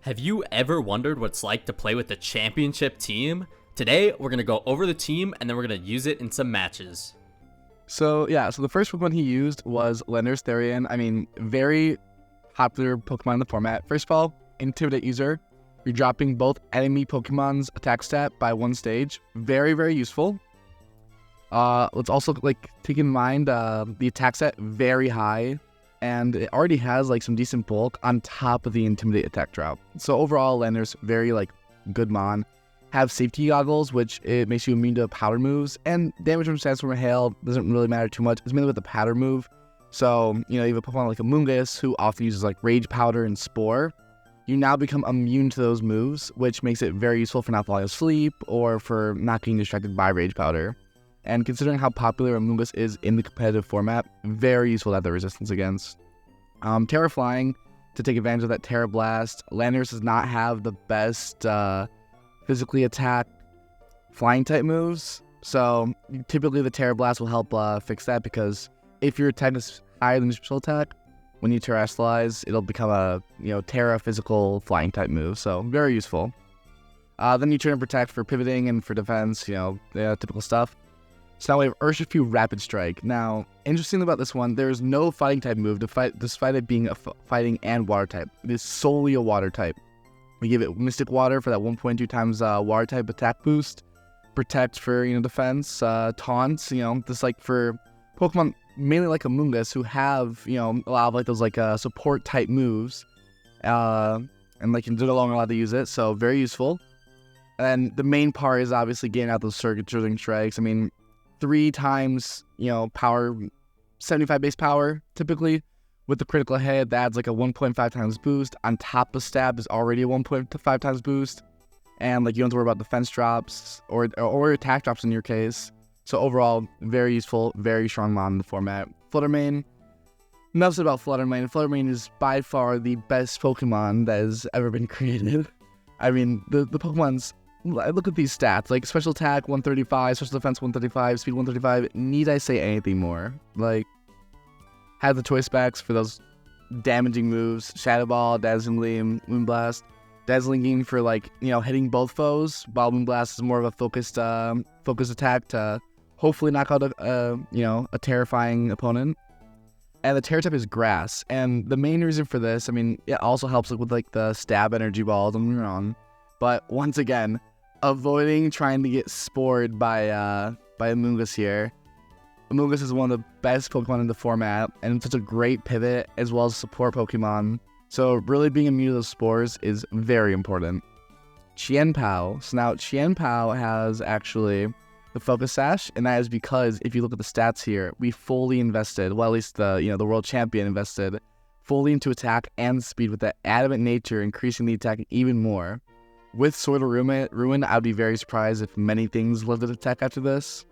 Have you ever wondered what it's like to play with the championship team? Today, we're going to go over the team and then we're going to use it in some matches. So the first Pokemon he used was Landorus Therian. Very popular Pokemon in the format. First of all, Intimidate user. You're dropping both enemy Pokemon's attack stat by one stage. Very, very useful. Let's also take in mind the attack stat very high, and it already has some decent bulk on top of the Intimidate attack drop. So overall, Landorus very good mon. Have safety goggles, which it makes you immune to powder moves, and damage from Sandstorm or Hail doesn't really matter too much. It's mainly with the powder move. So you have a Pokemon like Amoonguss who often uses Rage Powder and Spore. You now become immune to those moves, which makes it very useful for not falling asleep or for not getting distracted by Rage Powder. And considering how popular Amoonguss is in the competitive format, very useful to have the resistance against. Terra Flying to take advantage of that Terra Blast. Landorus does not have the best physically attack flying type moves, so typically the Terra Blast will help fix that, because if your attack is higher than your special attack, when you Terrestrialize, it'll become a Terra physical flying type move, so very useful. Then you turn and Protect for pivoting and for defense, typical stuff. So now we have Urshifu Rapid Strike. Now, interesting about this one, there is no fighting type move despite it being a fighting and water type. It is solely a water type. We give it Mystic Water for that 1.2 times water type attack boost, Protect for defense, taunts, just for Pokemon mainly like Amoonguss who have a lot of those support type moves, and they're no longer allowed to use it, so very useful. And the main part is obviously getting out those Surging Strikes. 3 times power, 75 base power typically. With the critical hit, that adds a 1.5 times boost. On top of stab is already a 1.5 times boost. And you don't have to worry about defense drops or attack drops in your case. So overall, very useful, very strong mon in the format. Fluttermane. Enough said about Fluttermane. Fluttermane is by far the best Pokemon that has ever been created. The Pokemon's, look at these stats. Special attack 135, special defense 135, speed 135. Need I say anything more? Have the choice specs for those damaging moves: Shadow Ball, Dazzling Gleam, Moonblast. Dazzling Gleam for hitting both foes, while Moonblast is more of a focused attack to hopefully knock out a terrifying opponent. And the Terra type is Grass, and the main reason for this, it also helps with the stab energy ball. Don't get me wrong, but once again, avoiding trying to get spored by Amoonguss here. Amoonguss is one of the best Pokemon in the format, and such a great pivot as well as support Pokemon. So really being immune to those spores is very important. Qianpao. So now Qianpao has actually the Focus Sash, and that is because if you look at the stats here, we fully invested, well at least the world champion invested fully into attack and speed with that adamant nature, increasing the attack even more. With Sword of Ruin, I would be very surprised if many things lived at attack after this.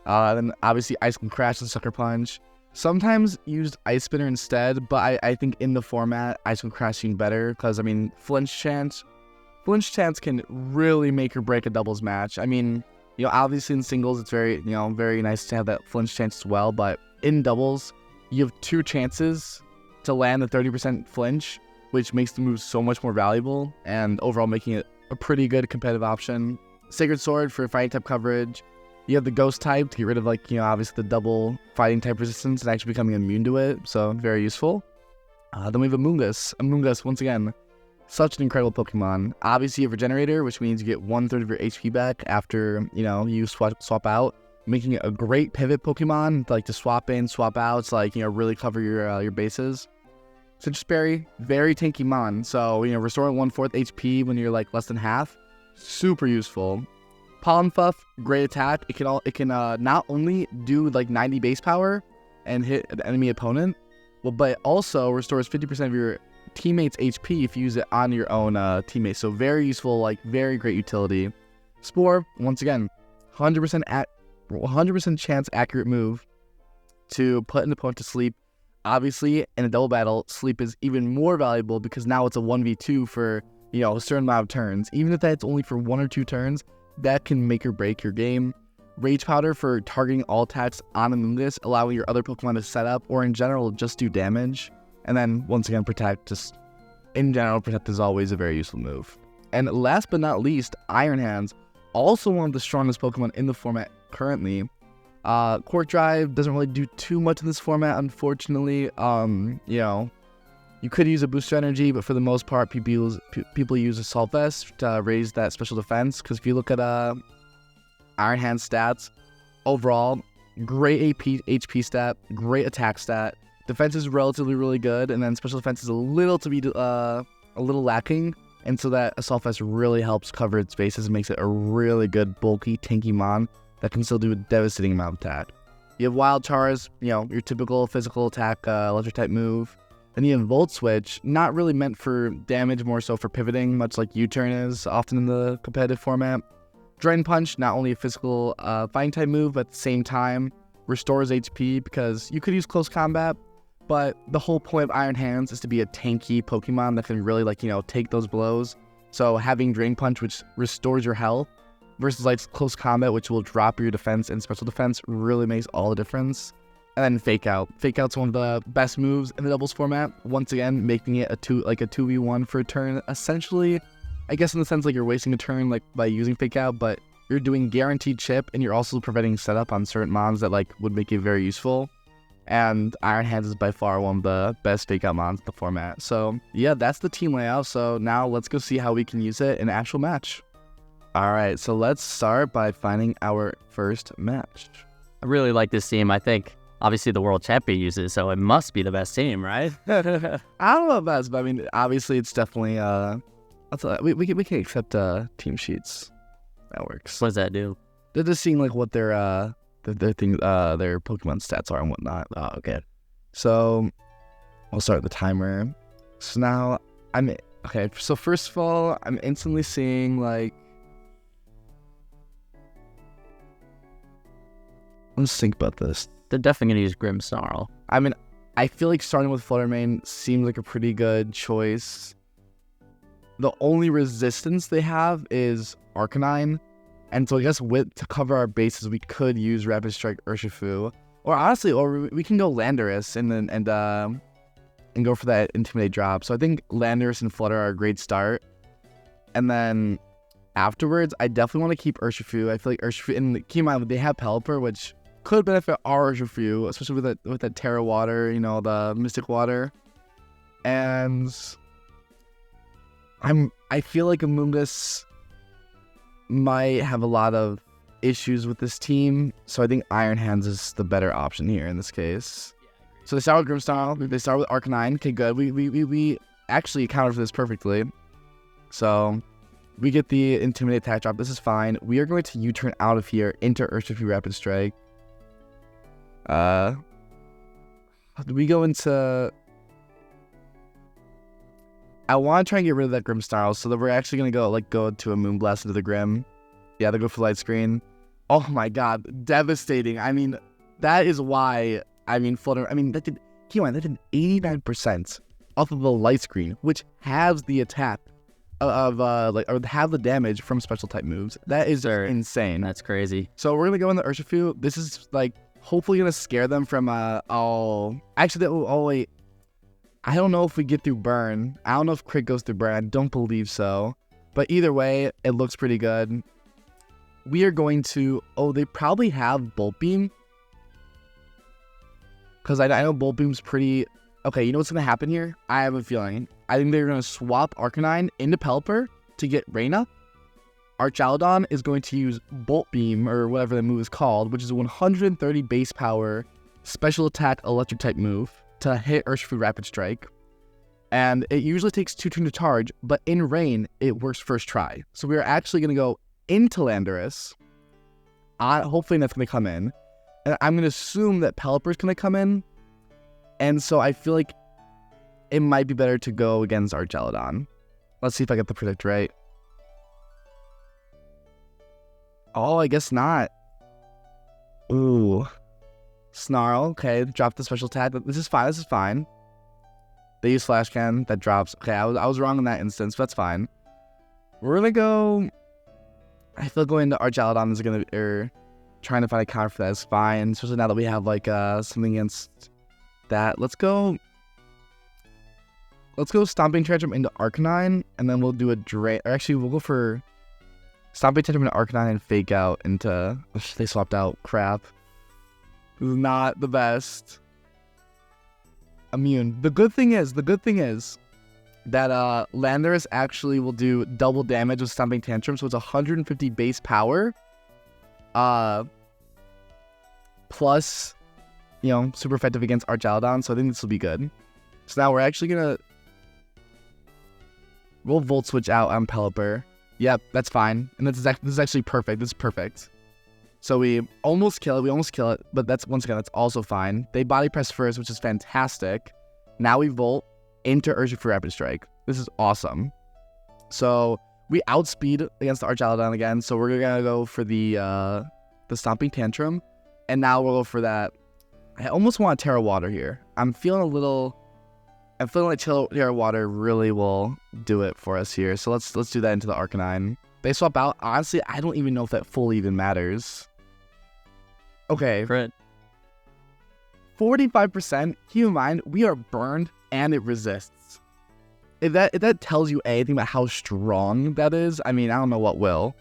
Then obviously Ice Cream Crash and Sucker Punch. Sometimes used Ice Spinner instead, but I think in the format, Ice Cream Crash seemed better, because Flinch Chance can really make or break a doubles match. Obviously in singles it's very very nice to have that Flinch Chance as well, but in doubles you have 2 chances to land the 30% flinch, which makes the move so much more valuable and overall making it a pretty good competitive option. Sacred Sword for fighting type coverage. You have the Ghost type to get rid of obviously the double fighting type resistance and actually becoming immune to it, so very useful. Then we have Amoonguss. Amoonguss, once again, such an incredible Pokemon. Obviously you have Regenerator, which means you get 1/3 of your HP back after you swap out, making it a great pivot Pokemon to swap in, swap out, really cover your bases. Citrus Berry, very tanky mon, so restoring 1/4 HP when you're less than half, super useful. Pollenpuff, great attack. It can not only do 90 base power and hit an enemy opponent, but it also restores 50% of your teammates' HP if you use it on your own teammates. So very useful, very great utility. Spore, once again, 100% chance accurate move to put an opponent to sleep. Obviously, in a double battle, sleep is even more valuable because now it's a 1v2 for a certain amount of turns. Even if that's only for 1 or 2 turns, that can make or break your game. Rage Powder for targeting all attacks on Amoonguss, allowing your other Pokemon to set up or in general just do damage. And then once again Protect, just in general, Protect is always a very useful move. And last but not least, Iron Hands, also one of the strongest Pokemon in the format currently. Court Drive doesn't really do too much in this format, unfortunately. You could use a booster energy, but for the most part, people use Assault Vest to raise that special defense. Because if you look at Iron Hand's stats, overall, great HP stat, great attack stat. Defense is relatively really good, and then special defense is a little lacking. And so that Assault Vest really helps cover its bases and makes it a really good, bulky, tanky mon that can still do a devastating amount of attack. You have Wild Charge, your typical physical attack, electric type move. Then you have Volt Switch, not really meant for damage, more so for pivoting, much like U-Turn is often in the competitive format. Drain Punch, not only a physical fighting type move, but at the same time restores HP because you could use close combat, but the whole point of Iron Hands is to be a tanky Pokemon that can really take those blows. So having Drain Punch, which restores your health, versus close combat, which will drop your defense and special defense, really makes all the difference. And then Fake Out. Fake Out's one of the best moves in the doubles format. Once again, making it a 2v1 for a turn. Essentially, I guess in the sense you're wasting a turn by using Fake Out, but you're doing guaranteed chip and you're also preventing setup on certain mons that would make it very useful. And Iron Hands is by far one of the best Fake Out mons in the format. So yeah, that's the team layout. So now let's go see how we can use it in an actual match. Alright, so let's start by finding our first match. I really like this team. I think obviously the world champion uses it, so it must be the best team, right? I don't know about best, but I mean, obviously it's definitely we can accept team sheets. That works. What does that do? They're just seeing what their Pokemon stats are and whatnot. Oh, okay. So I'll start the timer. So now okay. So first of all, I'm instantly seeing let's think about this. They're definitely gonna use Grimmsnarl. I mean, I feel like starting with Fluttermane seems like a pretty good choice. The only resistance they have is Arcanine, and so I guess to cover our bases, we could use Rapid Strike Urshifu, or we can go Landorus and go for that Intimidate drop. So I think Landorus and Flutter are a great start, and then afterwards, I definitely want to keep Urshifu. I feel like Urshifu, and keep in mind they have Pelipper, which could benefit our Urshifu, especially with that Terra Water, the Mystic Water. And I feel like Amoonguss might have a lot of issues with this team, so I think Iron Hands is the better option here in this case. So they start with Grimmsnarl, they start with Arcanine. Okay, good. We actually accounted for this perfectly. So we get the Intimidate attack drop. This is fine. We are going to U-turn out of here into Urshifu Rapid Strike. Do we go into... I want to try and get rid of that Grimmsnarl, so that we're actually going to go to a Moonblast into the Grim. Yeah, they go for Light Screen. Oh my god, devastating. I mean, that is why, Flutter, that did 89% off of the Light Screen, which has the attack or have the damage from special type moves. That is insane. That's crazy. So we're going to go into Urshifu. This is, hopefully going to scare them from, wait. I don't know if we get through Burn. I don't know if Crit goes through Burn. I don't believe so. But either way, it looks pretty good. We are going to... Oh, they probably have Bolt Beam. Because I know Bolt Beam's pretty... Okay, you know what's going to happen here? I have a feeling. I think they're going to swap Arcanine into Pelipper to get Reina. Archaludon is going to use Bolt Beam, or whatever the move is called, which is a 130 base power special attack electric type move to hit Urshifu Rapid Strike. And it usually takes 2 turns to charge, but in Rain, it works first try. So we are actually going to go into Landorus. Hopefully that's going to come in. And I'm going to assume that Pelipper is going to come in. And so I feel like it might be better to go against Archaludon. Let's see if I get the predict right. Oh, I guess not. Ooh. Snarl. Okay, drop the special attack. This is fine. This is fine. They use Flash Cannon. That drops. Okay, I was wrong in that instance, but that's fine. We're going to go... I feel going to Archaludon is going to... trying to find a counter for that is fine. Especially now that we have, something against that. Let's go... let's go Stomping Tantrum into Arcanine, and then we'll do a Drain. Or actually, we'll go for Stomping Tantrum into Arcanine and Fake Out into... They swapped out. Crap. This is not the best. Immune. The good thing is that Landorus actually will do double damage with Stomping Tantrum, so it's 150 base power. Plus, super effective against Archaludon, so I think this will be good. So now we're actually gonna... We'll Volt Switch out on Pelipper. Yep, that's fine. And this is actually perfect. This is perfect. So we almost kill it, but that's also fine. They Body Press first, which is fantastic. Now we Volt into Urshifu Rapid Strike. This is awesome. So we outspeed against the Archaludon again, so we're gonna go for the Stomping Tantrum. And now we'll go for that. I almost want a Terra Water here. I'm feeling like Terra Water really will do it for us here. So let's do that into the Arcanine. They swap out. Honestly, I don't even know if that fully even matters. Okay. Crit. 45%. Keep in mind, we are burned and it resists. If that tells you anything about how strong that is, I mean, I don't know what will.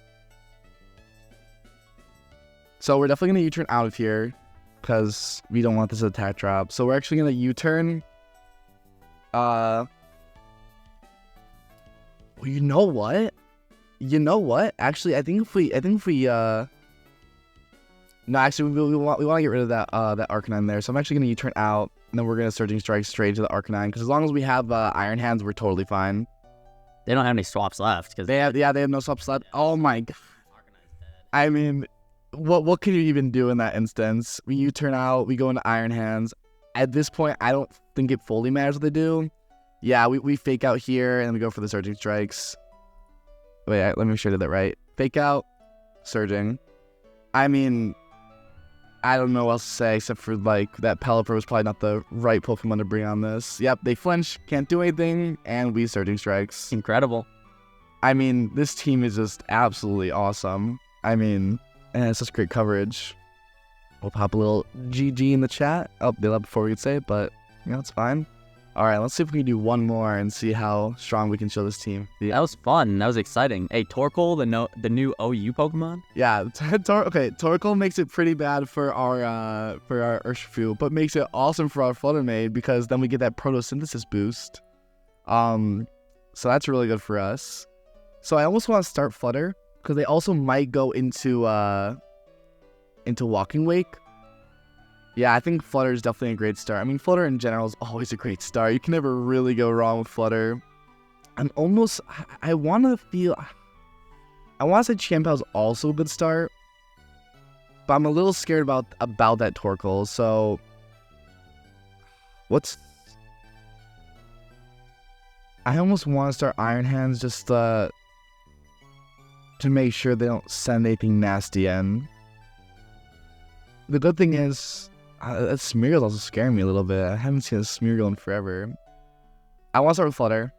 So we're definitely going to U-turn out of here because we don't want this attack drop. So we're actually going to U-turn. Well, you know what? Actually, I think if we no, actually, we want to get rid of that Arcanine there. So I'm actually going to U-turn out, and then we're going to Surging Strike straight to the Arcanine, because as long as we have Iron Hands, we're totally fine. They don't have any swaps left. They have no swaps left. Oh my god. I mean, what can you even do in that instance? We U-turn out, we go into Iron Hands. At this point, I don't think it fully matters what they do. Yeah, we Fake Out here, and then we go for the Surging Strikes. Wait, let me make sure I did that right. Fake Out, Surging. I mean, I don't know what else to say except for, like, that Pelipper was probably not the right Pokemon to bring on this. Yep, they flinch, can't do anything, and we Surging Strikes. Incredible. I mean, this team is just absolutely awesome. I mean, it's such great coverage. We'll pop a little GG in the chat. Oh, they left before we could say it, but, it's fine. All right, let's see if we can do one more and see how strong we can show this team. That was fun. That was exciting. Hey, Torkoal, the new OU Pokemon? Yeah, Torkoal makes it pretty bad for our Urshifu, but makes it awesome for our Fluttermane because then we get that Photosynthesis boost. So that's really good for us. So I almost want to start Flutter because they also might go into Walking Wake. Yeah, I think Flutter is definitely a great start. I mean, Flutter in general is always a great start. You can never really go wrong with Flutter. I want to say Chien-Pao is also a good start, but I'm a little scared about that Torkoal. So, I almost want to start Iron Hands just to make sure they don't send anything nasty in. The good thing is, that Smeargle's also scaring me a little bit. I haven't seen a Smeargle in forever. I want to start with Flutter.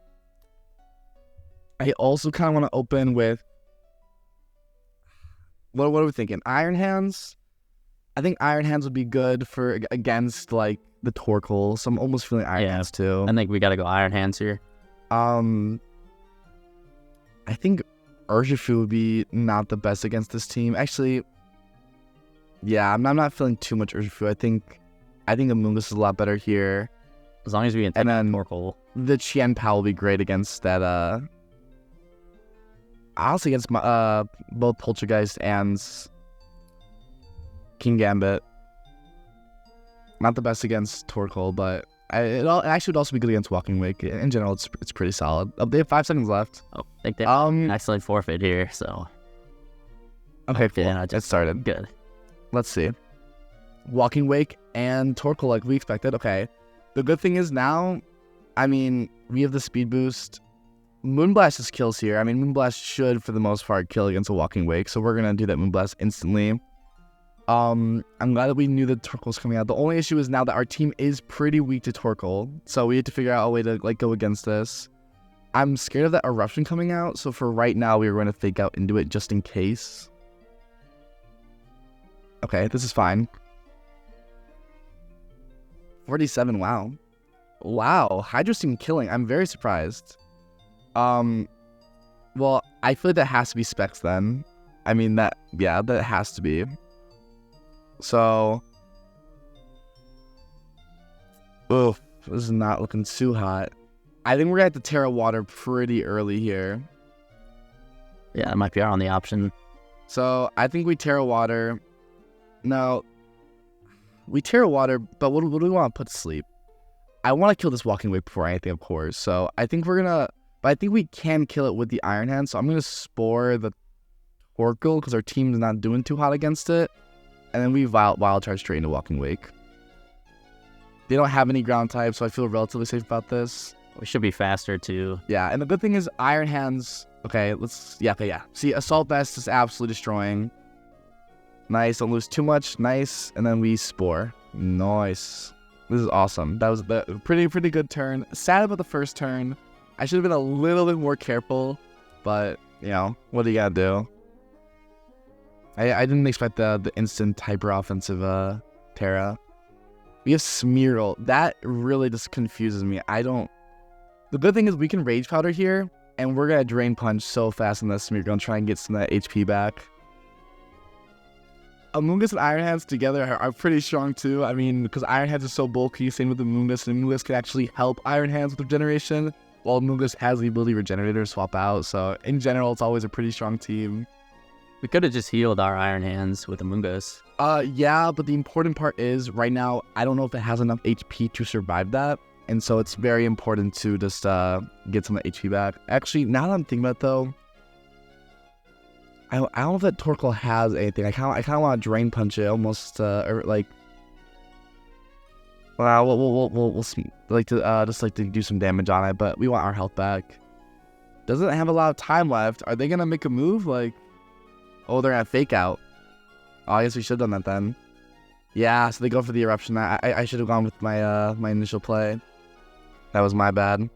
I also kind of want to open with... What are we thinking? Iron Hands? I think Iron Hands would be good for against, like, the Torkoal. So I'm almost feeling Iron Hands, too. I think we got to go Iron Hands here. I think Urshifu would be not the best against this team. Actually... Yeah, I'm not feeling too much Urshifu. I think Amoonguss is a lot better here. As long as we can take Torkoal. The Chien-Pao will be great against that, honestly against both Poltergeist and King Gambit. Not the best against Torkoal, but it actually would also be good against Walking Wake. In general, it's pretty solid. They have 5 seconds left. Oh, I think they accidentally forfeit here, so... Okay, cool. It started. Good. Let's see. Walking Wake and Torkoal like we expected. Okay. The good thing is now, I mean, we have the speed boost. Moonblast just kills here. I mean, Moonblast should, for the most part, kill against a Walking Wake. So we're going to do that Moonblast instantly. I'm glad that we knew that Torkoal's coming out. The only issue is now that our team is pretty weak to Torkoal. So we have to figure out a way to, like, go against this. I'm scared of that Eruption coming out. So for right now, we are going to Fake Out into it just in case. Okay, this is fine. 47, wow. Wow, Hydra Steam killing. I'm very surprised. Well, I feel like that has to be Specs then. I mean, that has to be. So, oof, this is not looking too hot. I think we're gonna have to Terra Water pretty early here. Yeah, it might be our only option. So, I think we Terra Water. No, we Terra Water, but what do we want to put to sleep? I want to kill this Walking Wake before anything, of course. So, I think we're gonna... But I think we can kill it with the Iron Hand, so I'm going to Spore the Torkoal because our team's not doing too hot against it. And then we Wild Charge straight into Walking Wake. They don't have any ground type, so I feel relatively safe about this. We should be faster, too. Yeah, and the good thing is Iron Hands... Okay, let's... Yeah. See, Assault Vest is absolutely destroying. Nice, don't lose too much. Nice, and then we Spore. Nice. This is awesome. That was a pretty good turn. Sad about the first turn. I should have been a little bit more careful, but, you know, what do you gotta do? I didn't expect the instant hyper offensive Terra. We have Smeargle. That really just confuses me. The good thing is we can Rage Powder here, and we're gonna Drain Punch so fast in that Smeargle and try and get some of that HP back. Amoonguss and Iron Hands together are pretty strong too. I mean, because Iron Hands is so bulky, same with Amoonguss, and Amoonguss can actually help Iron Hands with regeneration. While Amoonguss has the ability to regenerate or swap out, so in general, it's always a pretty strong team. We could have just healed our Iron Hands with Amoonguss. Yeah, but the important part is, right now, I don't know if it has enough HP to survive that, and so it's very important to just get some of the HP back. Actually, now that I'm thinking about it, though, I don't know if that Torkoal has anything. I kind of want to Drain Punch it, almost, or like... Well, we'll like to do some damage on it, but we want our health back. Doesn't have a lot of time left. Are they gonna make a move? Like, oh, they're gonna Fake Out. Oh, I guess we should have done that then. Yeah, so they go for the Eruption. I should have gone with my my initial play. That was my bad.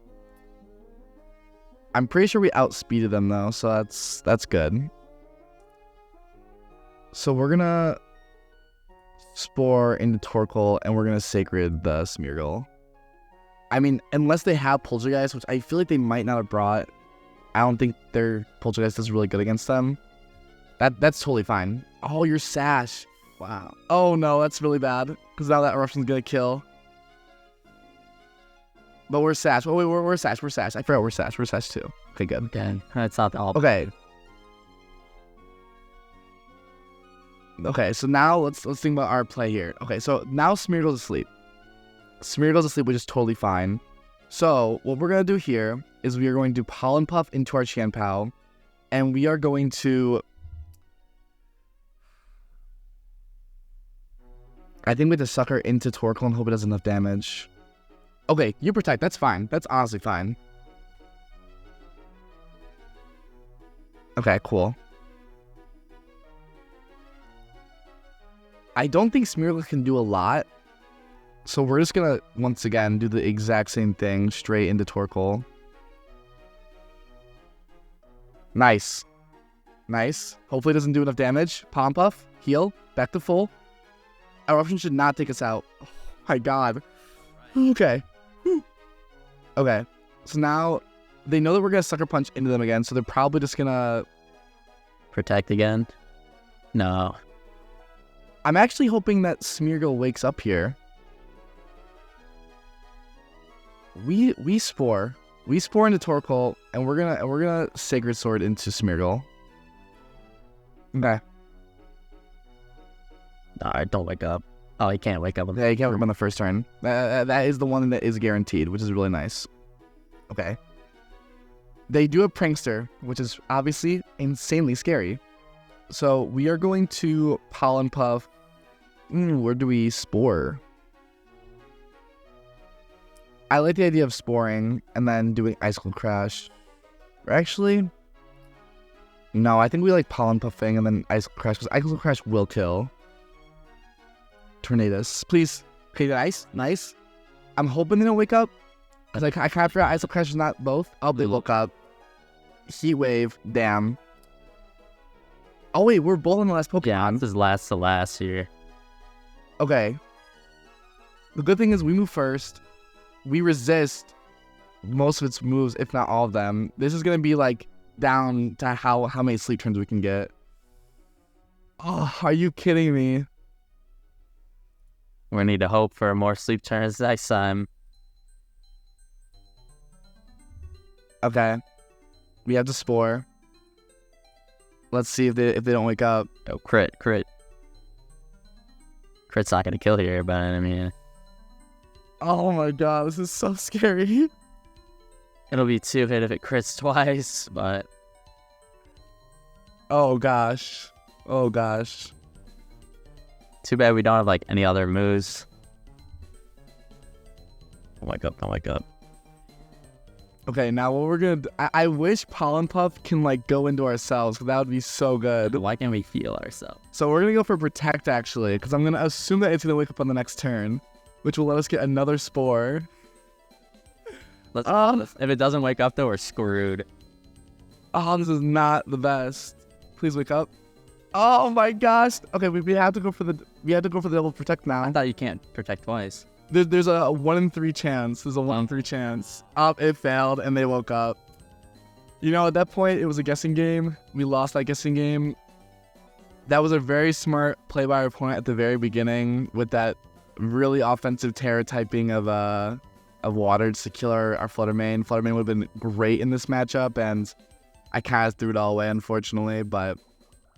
I'm pretty sure we outspeeded them though, so that's good. So we're gonna Spore into Torkoal, and we're gonna Sacred the Smeargle. I mean, unless they have Poltergeist, which I feel like they might not have brought. I don't think their Poltergeist is really good against them. That's totally fine. Oh, your Sash. Wow. Oh no, that's really bad. Because now that Eruption's gonna kill. But we're Sash. Oh wait, we're Sash. We're Sash. I forgot we're Sash. We're Sash too. Okay, good. Okay, that's not all. Okay. Okay, so now let's think about our play here. Okay, so now Smeargle's asleep. Smeargle's asleep, which is totally fine. So what we're gonna do here is we are going to Pollen Puff into our Chanpao, and we are going to... I think we have to Sucker into Torkoal and hope it does enough damage. Okay, you Protect. That's fine. That's honestly fine. Okay, cool. I don't think Smeargle can do a lot, so we're just gonna, once again, do the exact same thing, straight into Torkoal. Nice. Nice. Hopefully it doesn't do enough damage. Palm Puff, heal, back to full. Eruption should not take us out. Oh my god. Okay. Okay. So now, they know that we're gonna Sucker Punch into them again, so they're probably just gonna... Protect again? No. I'm actually hoping that Smeargle wakes up here. We Spore. We Spore into Torkoal, and we're gonna Sacred Sword into Smeargle. Okay. Alright, don't wake up. Oh, he can't wake up. Yeah, you can't wake up on the first turn. That is the one that is guaranteed, which is really nice. Okay. They do a Prankster, which is obviously insanely scary. So we are going to Pollen Puff. Where do we Spore? I like the idea of Sporing and then doing Icicle Crash. Or actually, no, I think we like Pollen Puffing and then Icicle Crash, because Icicle Crash will kill. Tornadus, please. Okay, nice. I'm hoping they don't wake up. Cause I kind of forgot Icicle Crash is not both. Oh, they woke up. Heat Wave, damn. Oh wait, we're both on the last Pokemon. Yeah, this is last to last here. Okay. The good thing is we move first. we resist most of its moves, if not all of them. This is gonna be like down to how many sleep turns we can get. Oh, are you kidding me? We need to hope for more sleep turns next time. Okay, we have the Spore. Let's see if they don't wake up. Oh, crit. Crit's not gonna kill here, but I mean, Oh my god, this is so scary. it'll be 2-hit if it crits twice, but Oh gosh. Oh gosh. too bad we don't have like any other moves. Don't wake up. Okay, now what we're gonna I wish Pollen Puff can like go into ourselves, because that would be so good. Why can't we feel ourselves? So we're gonna go for Protect actually, because I'm gonna assume that it's gonna wake up on the next turn, which will let us get another Spore. If it doesn't wake up though, we're screwed. Oh, this is not the best. Please wake up. Oh my gosh. Okay, we have to go for the double Protect I now. thought you can't protect twice. There's a 1 in 3 chance. There's a 1 in 3 chance. It failed and they woke up. You know, at that point, it was a guessing game. We lost that guessing game. That was a very smart play by our opponent at the very beginning with that really offensive terror typing of water just to kill our Flutter Mane. Flutter Mane would have been great in this matchup, and I kind of threw it all away, unfortunately. But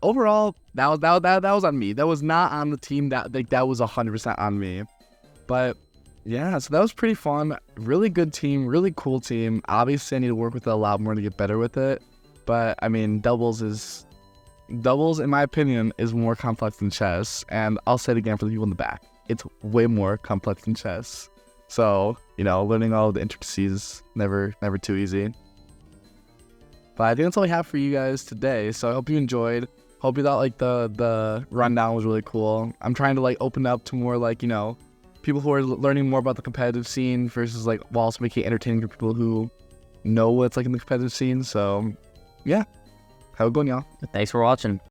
overall, that was on me. That was not on the team. That was 100% on me. But yeah, so that was pretty fun. Really good team, really cool team. Obviously, I need to work with it a lot more to get better with it. But I mean, doubles, in my opinion, is more complex than chess. And I'll say it again for the people in the back. It's way more complex than chess. So, you know, learning all of the intricacies is never too easy. But I think that's all I have for you guys today. So I hope you enjoyed. Hope you thought like the rundown was really cool. I'm trying to like open up to more like, you know, people who are learning more about the competitive scene versus like while also making it entertaining for people who know what it's like in the competitive scene. So yeah, have a good one, y'all. Thanks for watching.